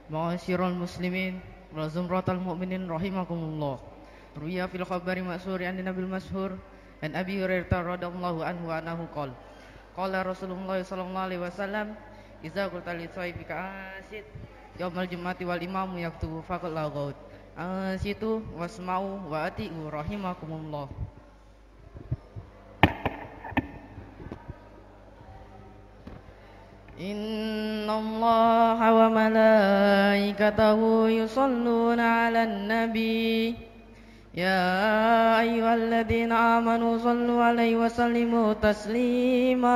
Ma'asyiral muslimin wa zumratal mu'minin rahimakumullah. Ruya fil khabari ma'suri an nabil masyhur an Abi Hurairah radhiyallahu anhu annahu qala Rasulullah sallallahu alaihi wasallam idza qulta li sahibika asid yaumal jum'ati wal imamu yaktubu faqul lagaut asitu wasma'u wa ati'u rahimakumullah. Innallaha wa malaikatahu yusholluna 'alan nabi ya ayyuhalladzina amanu shallu 'alaihi wa sallimu taslima.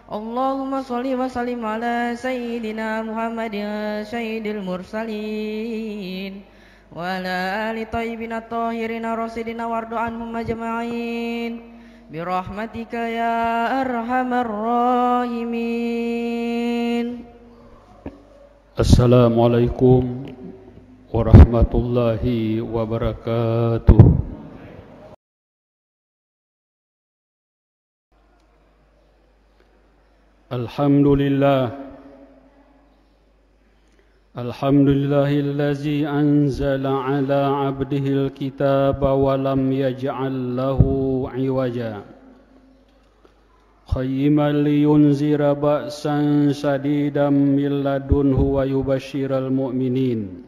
Allahumma shalli wa sallim ala sayyidina Muhammadin sayyidil mursalin wa ala ali thayyibin at-tahirin rasidina wardu anhum ajma'in birahmatika ya arhamar rahimin. Assalamualaikum warahmatullahi wabarakatuh. Alhamdulillahillazi anzala ala abdihil kitaba wa lam yaj'al lahu iwaja qayyiman liyunzira ba'san shadidan min ladunhu wa yubashshiral mu'minin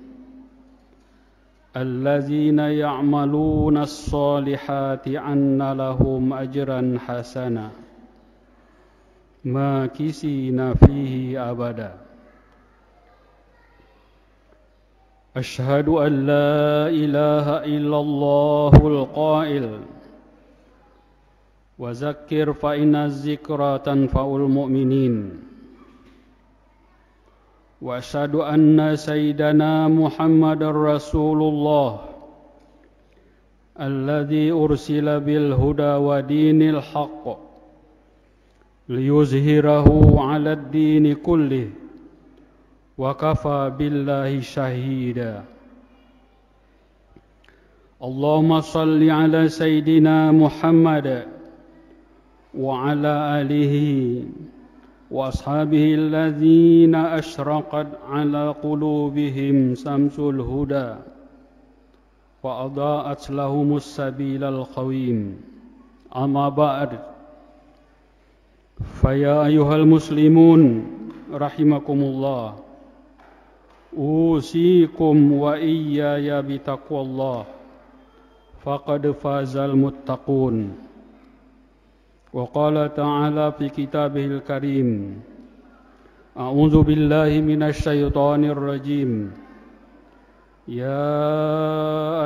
allazina ya'maluna as-solihati anna lahum ajran hasana makisina fihi abada. Ashhadu an la ilaha illallahul qail wa zakkir fa inna zikra tanfa'ul mu'minin. Wa ashhadu anna sayyidana Muhammadar Rasulullah alladzi ursila bil huda wa dinil haqq liyuzhirahu 'alad dini kullih wa kafa billahi shahida. Allahumma salli ala sayyidina Muhammad wa ala alihi wa ashabihi alladhina ashraqat ala qulubihim samsul huda wa adaa'at lahumus sabilal qawim. Amma ba'd. Faya ayyuhal muslimun rahimakumullah, usikum wa iyaya bitaqwallah faqad fazal muttaqun. Wa qala ta'ala fi kitabihil karim, a'udzu billahi minasy syaithanir rajim. Ya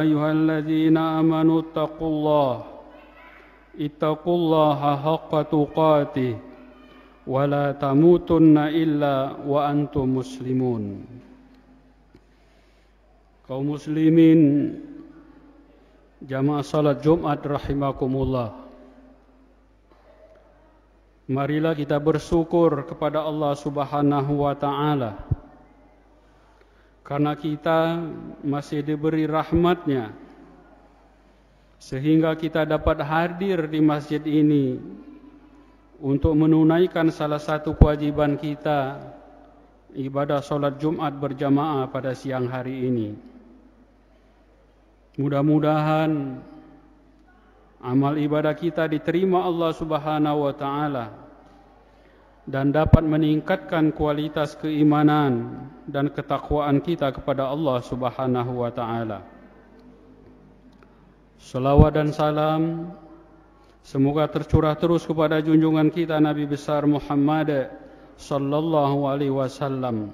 ayyuhalladzina amanu ittaqullaha haqqa tuqatih wa la tamutunna illa wa antum muslimun. Kaum muslimin jamaah salat Jumat rahimakumullah, marilah kita bersyukur kepada Allah Subhanahu wa ta'ala karena kita masih diberi rahmat-Nya sehingga kita dapat hadir di masjid ini untuk menunaikan salah satu kewajiban kita, ibadah salat Jumat berjamaah pada siang hari ini. Mudah-mudahan amal ibadah kita diterima Allah Subhanahu wa ta'ala dan dapat meningkatkan kualitas keimanan dan ketakwaan kita kepada Allah Subhanahu wa ta'ala. Salawat dan salam semoga tercurah terus kepada junjungan kita Nabi besar Muhammad sallallahu alaihi wasallam.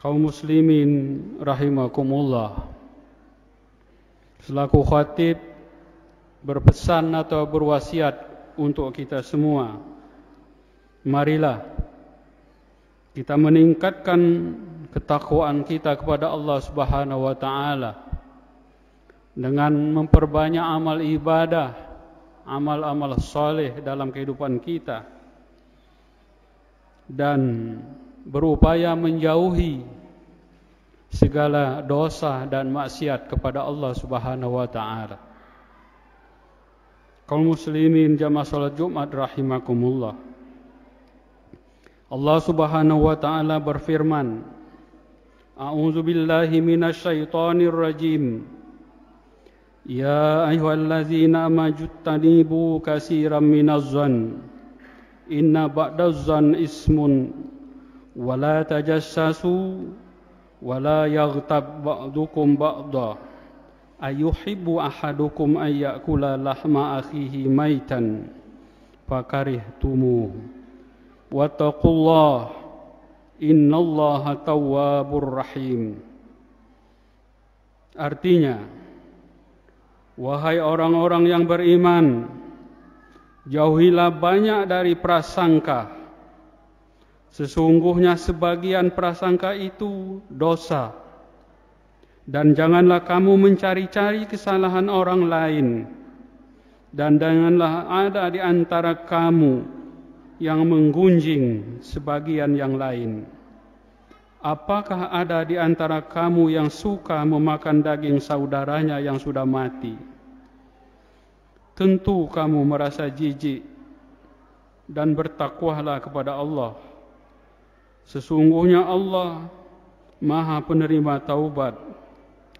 Kaum muslimin rahimakumullah, selaku khatib berpesan atau berwasiat untuk kita semua, marilah kita meningkatkan ketakwaan kita kepada Allah Subhanahu wa ta'ala dengan memperbanyak amal ibadah, amal-amal saleh dalam kehidupan kita, dan berupaya menjauhi segala dosa dan maksiat kepada Allah Subhanahu wa ta'ala. Kaum muslimin jamaah salat Jumat rahimakumullah, Allah Subhanahu wa taala berfirman, A'udzu billahi minasyaitonir rajim. Ya ayyuhallazina amanu katsiran minaz-zann inna ba'daz-zanni ismun wa la tajassasu wa la yaghtab ba'dukum ba'dha ayuhibbu ahadukum ay ya'kula lahma akhihi maitan fakarihtumuh wattaqullaha innallaha tawwabur rahim. Artinya, wahai orang-orang yang beriman, jauhilah banyak dari prasangka. Sesungguhnya sebagian prasangka itu dosa. Dan janganlah kamu mencari-cari kesalahan orang lain. Dan janganlah ada di antara kamu yang menggunjing sebagian yang lain. Apakah ada di antara kamu yang suka memakan daging saudaranya yang sudah mati? Tentu kamu merasa jijik dan bertakwalah kepada Allah. Sesungguhnya Allah Maha penerima taubat,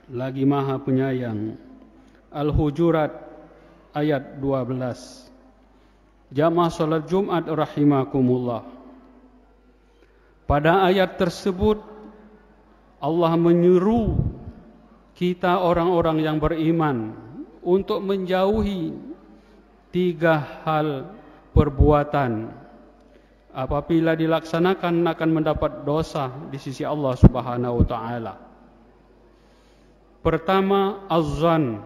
lagi Maha penyayang. Al-Hujurat ayat 12. Jamaah salat Jumat rahimakumullah. Pada ayat tersebut Allah menyuruh kita orang-orang yang beriman untuk menjauhi 3 hal perbuatan. Apabila dilaksanakan akan mendapat dosa di sisi Allah Subhanahu wa taala. Pertama, az-zan,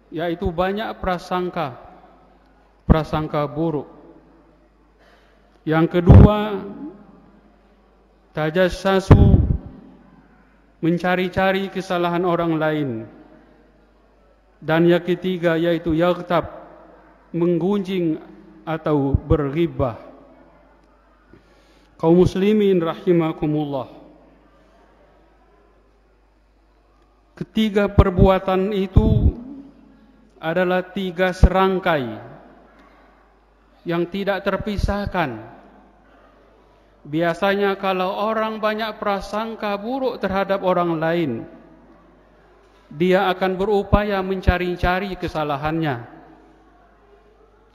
yaitu banyak prasangka buruk. Yang kedua, tajassasu, mencari-cari kesalahan orang lain. Dan yang ketiga yaitu yaghtab, menggunjing atau berghibah. Kaum muslimin rahimakumullah. Ketiga perbuatan itu adalah 3 serangkai yang tidak terpisahkan. Biasanya kalau orang banyak prasangka buruk terhadap orang lain, dia akan berupaya mencari-cari kesalahannya.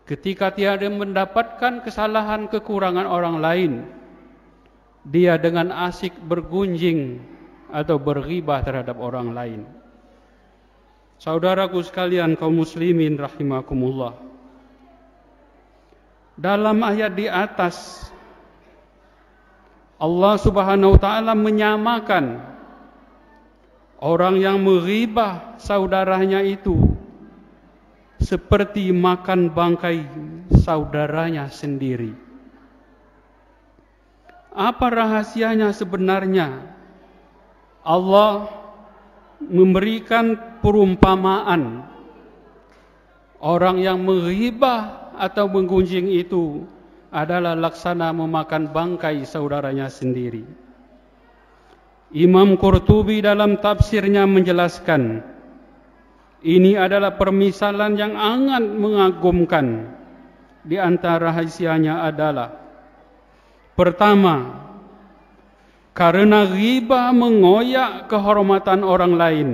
Ketika tiada mendapatkan kesalahan kekurangan orang lain, dia dengan asik bergunjing atau berghibah terhadap orang lain. Saudaraku sekalian kaum muslimin rahimakumullah. Dalam ayat di atas Allah Subhanahu wa taala menyamakan orang yang menghibah saudaranya itu seperti makan bangkai saudaranya sendiri. Apa rahasianya sebenarnya? Allah memberikan perumpamaan orang yang menghibah atau menggunjing itu adalah laksana memakan bangkai saudaranya sendiri. Imam Qurtubi dalam tafsirnya menjelaskan, ini adalah permisalan yang sangat mengagumkan. Di antara rahasianya adalah, pertama, karena ghibah mengoyak kehormatan orang lain,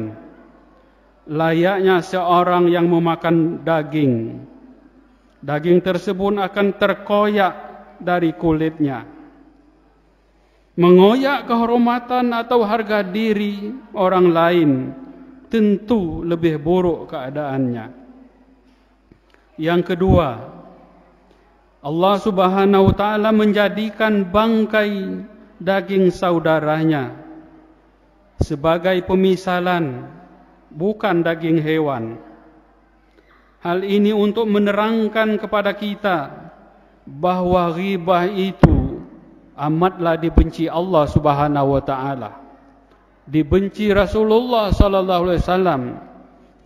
layaknya seorang yang memakan daging. Daging tersebut akan terkoyak dari kulitnya. Mengoyak kehormatan atau harga diri orang lain tentu lebih buruk keadaannya. Yang kedua, Allah Subhanahu wa taala menjadikan bangkai daging saudaranya sebagai pemisalan, bukan daging hewan. Hal ini untuk menerangkan kepada kita bahwa ghibah itu amatlah dibenci Allah Subhanahu wa taala, dibenci Rasulullah sallallahu alaihi wasallam,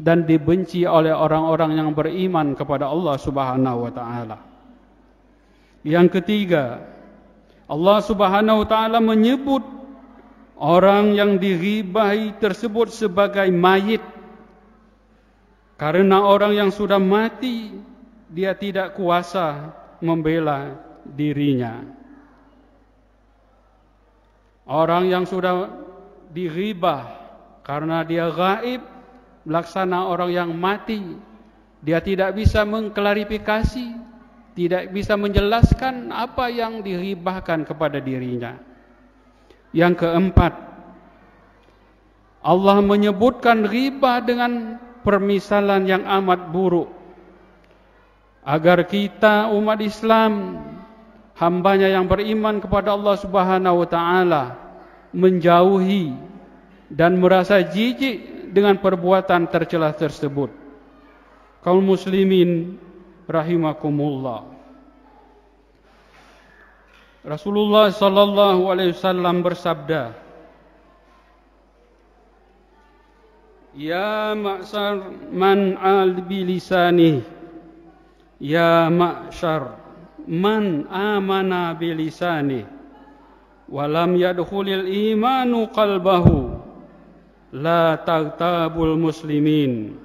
dan dibenci oleh orang-orang yang beriman kepada Allah Subhanahu wa taala. Yang ketiga, Allah Subhanahu wa taala menyebut orang yang dighibahi tersebut sebagai mayit. Karena orang yang sudah mati, dia tidak kuasa membela dirinya. Orang yang sudah diribah karena dia gaib, melaksana orang yang mati, dia tidak bisa mengklarifikasi, tidak bisa menjelaskan apa yang diribahkan kepada dirinya. Yang keempat, Allah menyebutkan riba dengan permisalan yang amat buruk, agar kita umat Islam, hambanya yang beriman kepada Allah Subhanahu wa ta'ala, menjauhi dan merasa jijik dengan perbuatan tercela tersebut. Kaum muslimin rahimakumullah. Rasulullah sallallahu alaihi wasallam bersabda, "Ya ma'syar man al bilisani, ya ma'syar man amana bilisani, walam yadkhulil imanu qalbahu, la taghtabul muslimin,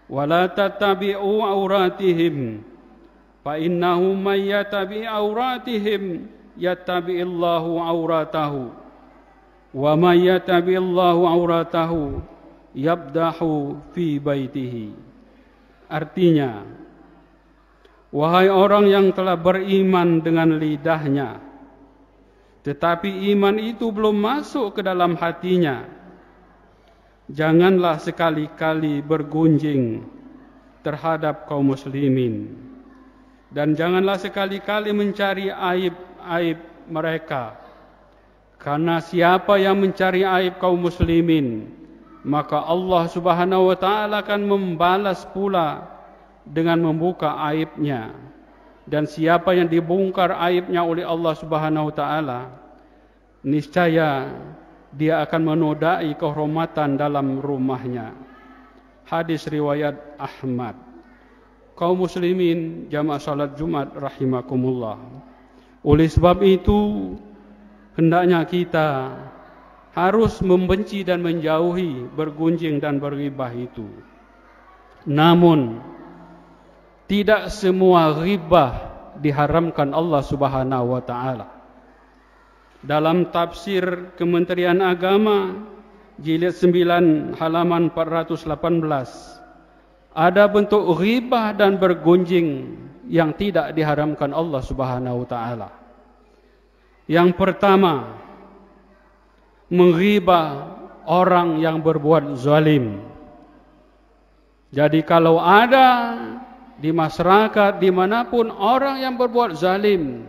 wala tattabi'u auratihim, fa innahu may yattabi' auratihim yattabi'illahu auratahu, wa may yattabi'illahu auratahu yabdahu fi baitihi." Artinya, wahai orang yang telah beriman dengan lidahnya, tetapi iman itu belum masuk ke dalam hatinya, janganlah sekali-kali bergunjing terhadap kaum muslimin, dan janganlah sekali-kali mencari aib-aib mereka, karena siapa yang mencari aib kaum muslimin, maka Allah Subhanahu wa ta'ala akan membalas pula dengan membuka aibnya. Dan siapa yang dibongkar aibnya oleh Allah Subhanahu wa ta'ala, niscaya dia akan menodai kehormatan dalam rumahnya. Hadis riwayat Ahmad. Kaum muslimin jamaah salat Jumat rahimakumullah. Oleh sebab itu, hendaknya kita harus membenci dan menjauhi bergunjing dan berghibah itu. Namun, tidak semua ghibah diharamkan Allah Subhanahu wa ta'ala. Dalam tafsir Kementerian Agama jilid 9 halaman 418, ada bentuk ghibah dan bergunjing yang tidak diharamkan Allah Subhanahu wa ta'ala. Yang pertama, menghibah orang yang berbuat zalim. Jadi kalau ada di masyarakat dimanapun orang yang berbuat zalim,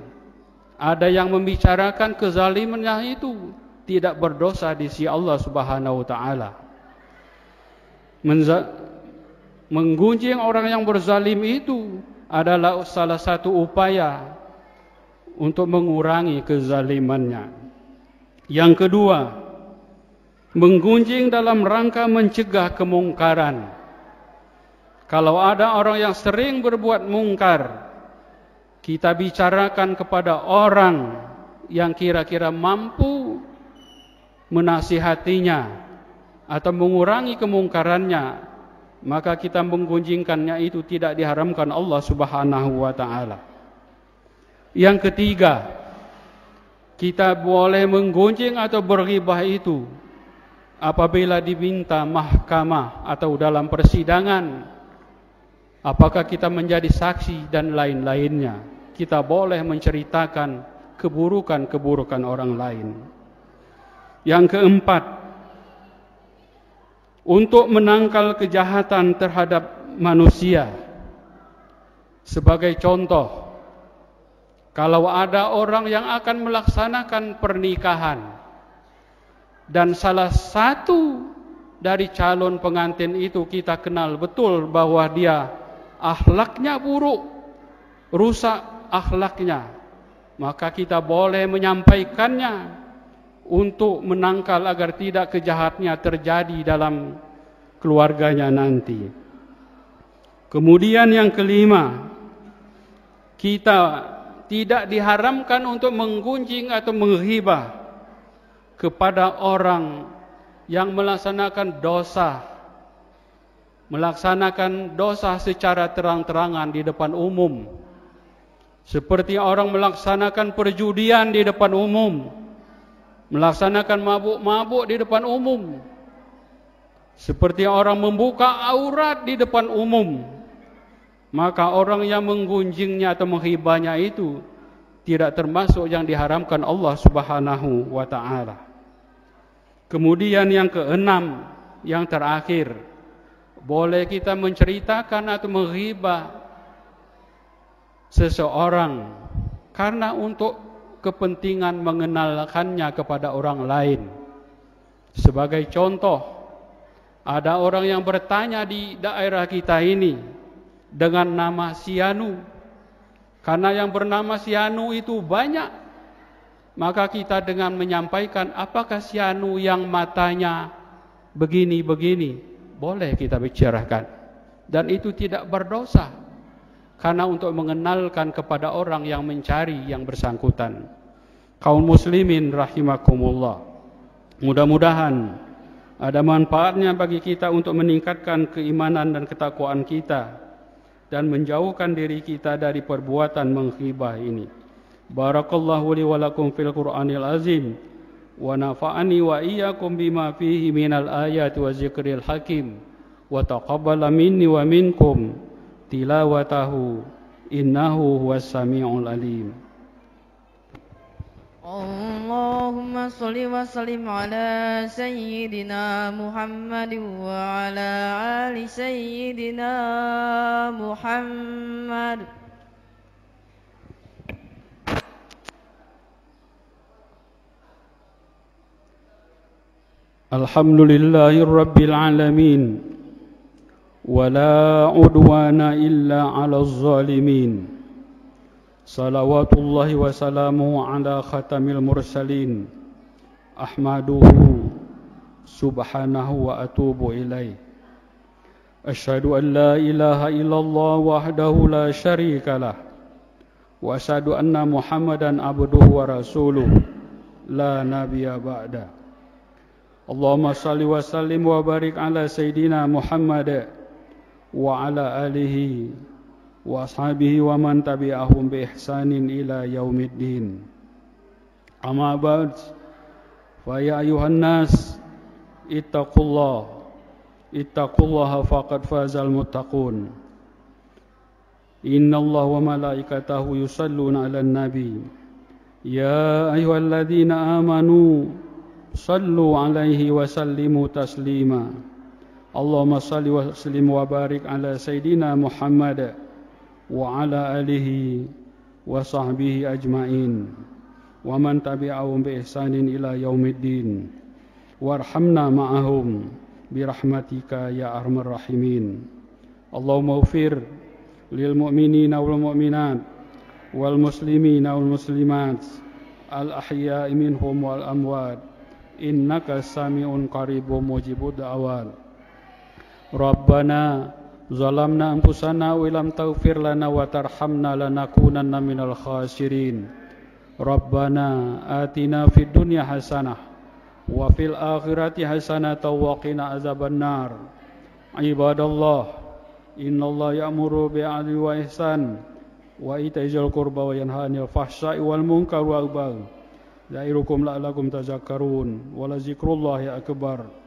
ada yang membicarakan kezalimannya itu, tidak berdosa di sisi Allah Subhanahu wa ta'ala. Menggunjing orang yang berzalim itu adalah salah satu upaya untuk mengurangi kezalimannya. Yang kedua, menggunjing dalam rangka mencegah kemungkaran. Kalau ada orang yang sering berbuat mungkar, kita bicarakan kepada orang yang kira-kira mampu menasihatinya atau mengurangi kemungkarannya, maka kita menggunjingkannya itu tidak diharamkan Allah Subhanahu wa ta'ala. Yang ketiga, kita boleh menggunjing atau berghibah itu apabila diminta mahkamah atau dalam persidangan, apakah kita menjadi saksi dan lain-lainnya. Kita boleh menceritakan keburukan-keburukan orang lain. Yang keempat, untuk menangkal kejahatan terhadap manusia. Sebagai contoh, kalau ada orang yang akan melaksanakan pernikahan dan salah satu dari calon pengantin itu kita kenal betul bahwa dia akhlaknya buruk, rusak akhlaknya, maka kita boleh menyampaikannya untuk menangkal agar tidak kejahatannya terjadi dalam keluarganya nanti. Kemudian yang kelima, kita tidak diharamkan untuk menggunjing atau menghibah kepada orang yang melaksanakan dosa secara terang-terangan di depan umum, seperti orang melaksanakan perjudian di depan umum, melaksanakan mabuk-mabuk di depan umum, seperti orang membuka aurat di depan umum, maka orang yang menggunjingnya atau menghibahnya itu tidak termasuk yang diharamkan Allah Subhanahu wa ta'ala. Kemudian yang keenam, yang terakhir, boleh kita menceritakan atau menghibah seseorang karena untuk kepentingan mengenalkannya kepada orang lain. Sebagai contoh, ada orang yang bertanya di daerah kita ini dengan nama Sianu. Karena yang bernama Sianu itu banyak, maka kita dengan menyampaikan apakah Sianu yang matanya begini-begini, boleh kita bicarakan. Dan itu tidak berdosa, karena untuk mengenalkan kepada orang yang mencari yang bersangkutan. Kaum muslimin rahimakumullah, mudah-mudahan ada manfaatnya bagi kita untuk meningkatkan keimanan dan ketakwaan kita dan menjauhkan diri kita dari perbuatan menghibah ini. Barakallahu li wa lakum fil Qur'anil azim wa nafa'ani wa iyyakum bima fihi minal ayati wa zikril hakim wa taqabbala minni wa minkum tilawatahu innahu huwas samiul alim. Allahumma salli wa sallim ala sayyidina Muhammad wa ala ali sayyidina Muhammad. Alhamdulillahi rabbil alamin, wa la udwana illa 'alal zalimin. Salawatullahi wa salamuhu ala khatamil mursalin. Ahmaduhu subhanahu wa atubu ilaih. Asyhadu an la ilaha illallah wahdahu la syarika lah. Wa asyhadu anna Muhammadan abduhu wa rasuluh la nabiyya ba'da. Allahumma salli wa sallim wa barik ala sayyidina Muhammad wa ala alihi wa ashabihi wa man tabi'ahum bi ihsanin ila yaumiddin. Amma ba'd, fa ya ayuhan nas ittaqullaha faqad fazal muttaqun. Innallaha wa malaikatahu yusalluna 'alan nabi ya ayyuhalladzina amanu sallu 'alaihi wa sallimu taslima. Allahumma salli wa sallim wa barik ala sayyidina Muhammad wa ala alihi wa sahbihi ajma'in wa man tabi'ahum bi ihsanin ila yaumiddin warhamna ma'ahum birahmatika ya arhamar rahimin. Allahumma ighfir lil mu'minina wal mu'minat wal muslimina wal muslimat al ahya'i minhum wal amwat innaka sami'un qaribun mujibud da'awat. Rabbana zalamna anfusana wa lam taghfir lana wa tarhamna lanakunanna minal khasirin. Rabbana atina fid dunya hasanah wa fil akhirati hasanah wa qina azabannar. Ibadallah, innallaha ya'muru bil 'adli wa ihsan wa ita'i dzil qurba wa yanha 'anil fahsya'i wal munkari wal baghi. Ya'irukum la'allakum tadhakkarun. Wa la dzikrullahi akbar.